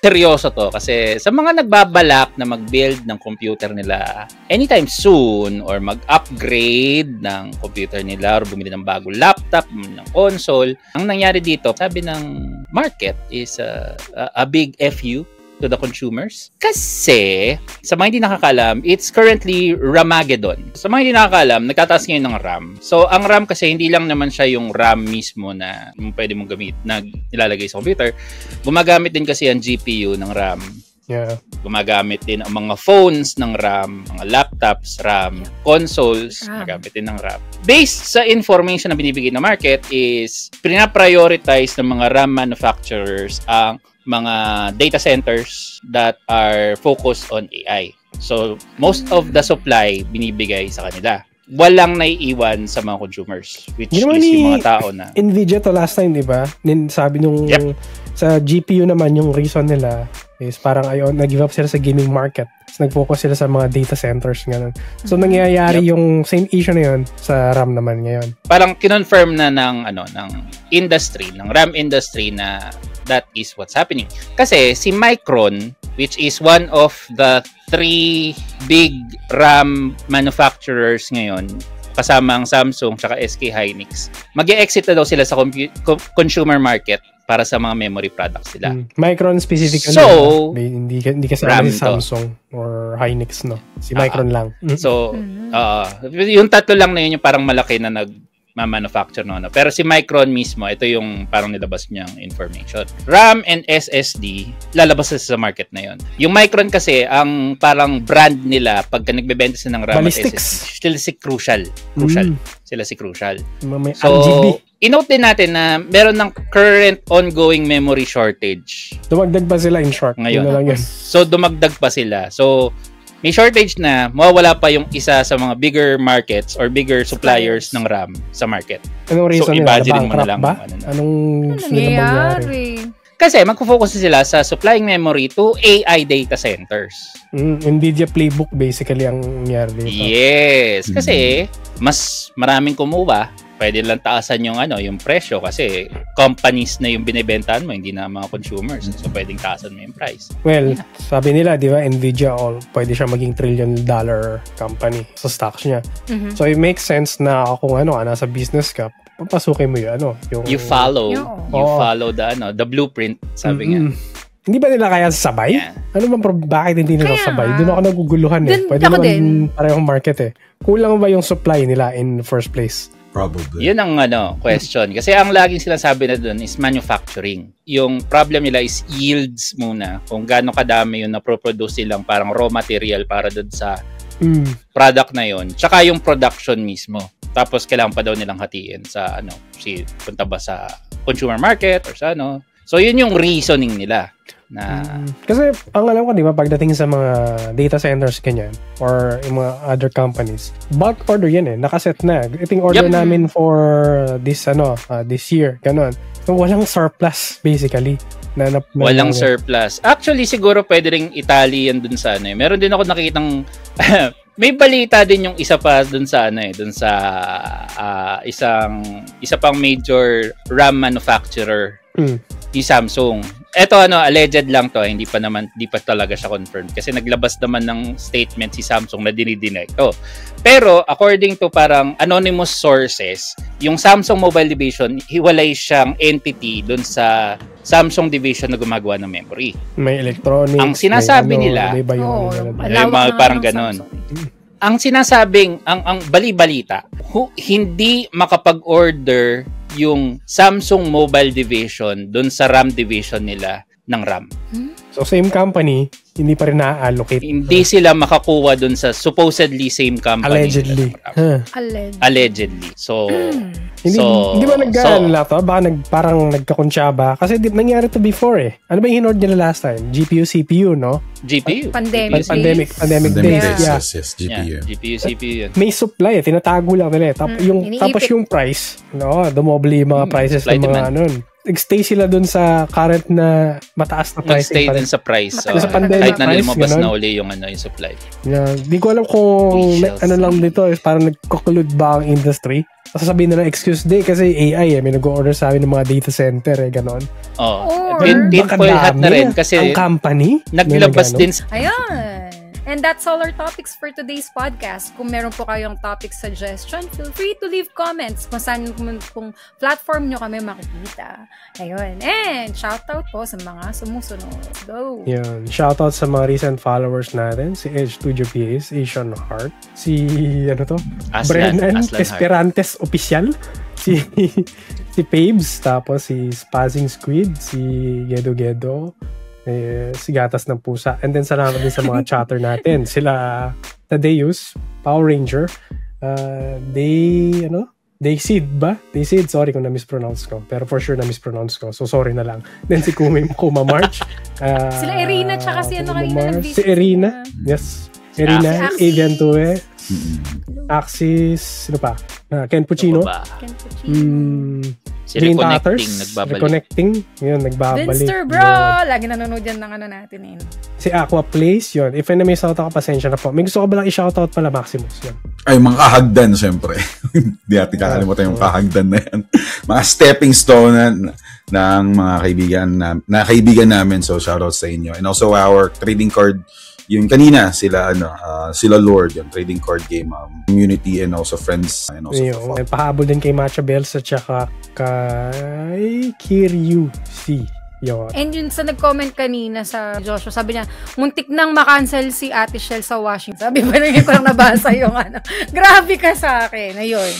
seryoso to kasi sa mga nagbabalak na mag-build ng computer nila anytime soon or mag-upgrade ng computer nila or bumili ng bagong laptop, ng console, ang nangyari dito, sabi ng market is a big FU to the consumers. Kasi, sa mga hindi nakakalam, it's currently Ramageddon. Sa mga hindi nakakalam, nagtataas ngayon ng RAM. So, ang RAM kasi hindi lang naman siya yung RAM mismo na pwede mong gamit na nilalagay sa computer. Gumagamit din kasi ang GPU ng RAM. Yeah. Gumagamit din ang mga phones ng RAM, mga laptops, RAM, consoles, gumagamit din ng RAM. Based sa information na binibigay ng market is pinaprioritize ng mga RAM manufacturers ang mga data centers that are focused on AI. So, most of the supply binibigay sa kanila. Walang naiiwan sa mga consumers, which is yung mga tao na... Nvidia to last time, di ba? Sabi nung sa GPU naman, yung reason nila is parang nag-give up sila sa gaming market. So, nag-focus sila sa mga data centers. Ganun. So, nangyayari yung same issue na yun sa RAM naman ngayon. Parang kinonfirm na ng industry, ng RAM industry na that is what's happening. Kasi si Micron, which is one of the 3 big RAM manufacturers ngayon, kasama ang Samsung tsaka SK Hynix, mag-e-exit na daw sila sa consumer market para sa mga memory products sila. Micron specifically. So, hindi kasama si Samsung or Hynix, no? Si Micron lang. So, yung tatlo lang na yun yung parang malaki na manufacture no. Pero si Micron mismo, ito yung parang nilabas niyang information. RAM and SSD, lalabas sa market na yon. Yung Micron kasi, ang parang brand nila, pagka nagbebenta sila ng RAM at SSD, sila si Crucial. Sila si Crucial. So, inote din natin na meron ng current ongoing memory shortage. Dumagdag pa sila in short. Ngayon. So, dumagdag pa sila. So, may shortage na, mawawala pa yung isa sa mga bigger markets or bigger suppliers ng RAM sa market. Anong reason nila? Imagine mo na lang. Anong nangyayari? Kasi magpo-focus sila sa supplying memory to AI data centers. Nvidia playbook basically ang nangyari dito. Yes, kasi mas maraming kumuha. Pwede lang taasan yung yung presyo kasi companies na yung binebentahan mo, hindi na mga consumers. So pwedeng taasan mo yung price. Well, sabi nila, di ba, Nvidia pwede siya maging $1 trillion company sa stocks niya. So it makes sense na kung nasa business ka, papasukin mo yung you follow the blueprint, sabi nga. Hindi ba nila kaya sabay? Yeah. Bakit hindi nila sabay? Doon ako naguguluhan Pwede naman parehong market Kulang ba yung supply nila in the first place? Probably. Yun ang question. Kasi ang laging sinasabi na doon is manufacturing. Yung problem nila is yields muna. Kung gaano kadami yung na-produce silang parang raw material para doon sa product na yun. Tsaka yung production mismo. Tapos kailangan pa daw nilang hatiin sa punta ba sa consumer market or sa So yun yung reasoning nila. Kasi ang alam ko, di ba, pagdating sa mga data centers ganyan or yung mga other companies, bulk order yan nakaset na. Iting order namin for this this year, ganon. So walang surplus basically. Walang surplus. Actually siguro pwede ring Italy yan dun sa Meron din ako nakikitang may balita din yung isa pa dun sa dun sa isa pang major RAM manufacturer. Yung Samsung. Ito alleged lang to, hindi pa talaga siya confirmed kasi naglabas naman ng statement si Samsung na dinideny ito. Pero according to parang anonymous sources, yung Samsung Mobile Division, hiwalay siyang entity dun sa Samsung division na gumagawa ng memory. May electronics. Ang sinasabi nila, parang ganon. Ang sinasabing, ang bali-balita, hindi makapag-order yung Samsung Mobile Division dun sa RAM division nila ng RAM. So same company, hindi pa rin na-allocate. Hindi sila makakuha dun sa supposedly same company. Allegedly. So, hindi ba nagka-laptop? Baka parang nagkakunsyaba. Kasi nangyari to before Ano ba yung hinord nila last time? GPU, CPU, no? GPU. Pandemic days. Yes, GPU. GPU, CPU yun. May supply tinatago lang nila. Tapos yung price, dumoble yung mga prices ng mga nag-stay sila dun sa current na mataas na pricing. Nag-stay dun sa price. Sa pandemic kahit na price, lumabas ganun. na uli yung supply. Di ko alam kung lang dito, parang nagko-collude ba ang industry. Sasabihin na lang, excuse day, kasi AI may nag-order sa amin ng mga data center, gano'n. Tinfoil hat na rin kasi ang company naglabas din. Ayun. And that's all our topics for today's podcast. Kung meron po kayong topic suggestion, feel free to leave comments kung saan kung platform nyo kami makikita. Ayun. And shoutout po sa mga sumusunod. Go! Yun. Shoutout sa mga recent followers natin. Si Edge Studio PS, Asian Heart. Si, Brennan Esperantes Official. Si Pabes. Tapos si Spazzing Squid. Si Gedo Gedo. Si Gatas ng Pusa. And then salamat din sa mga chatter natin. Sila Tadeus, Power Ranger, Dayseed ba? Dayseed, sorry kung na-mispronounce ko. Pero for sure na-mispronounce ko. So sorry na lang. Then si Kuma March. Sila Irina tsaka si kanina si Irina. Yes. Irina, Avian Tue. Axis, sino pa? Ken Puccino. Si Reconnecting. Yun, nagbabalik. Vinster bro! Lagi nanonood yan ng natin yun. Si Aqua Place, yun. If may shoutout ka, pasensya na po. May gusto ko ba lang i-shoutout pala, Maximus? Yun. Ay, mga kahagdan, syempre. Hindi natin kakalimutan yung kahagdan na yan. Mga stepping stone ng mga kaibigan namin. So, shoutout sa inyo. And also, our trading card, yung kanina, sila Lord, yung trading card game, community and also friends. And also pahabol din kay Matcha Bells at saka kay Kiryu C. Yun. And yun sa nag-comment kanina sa Joshua, sabi niya, muntik nang makancel si Ate Shell sa Washington. Sabi ba na ko lang nabasa yung Grabe ka sa akin. Ayun.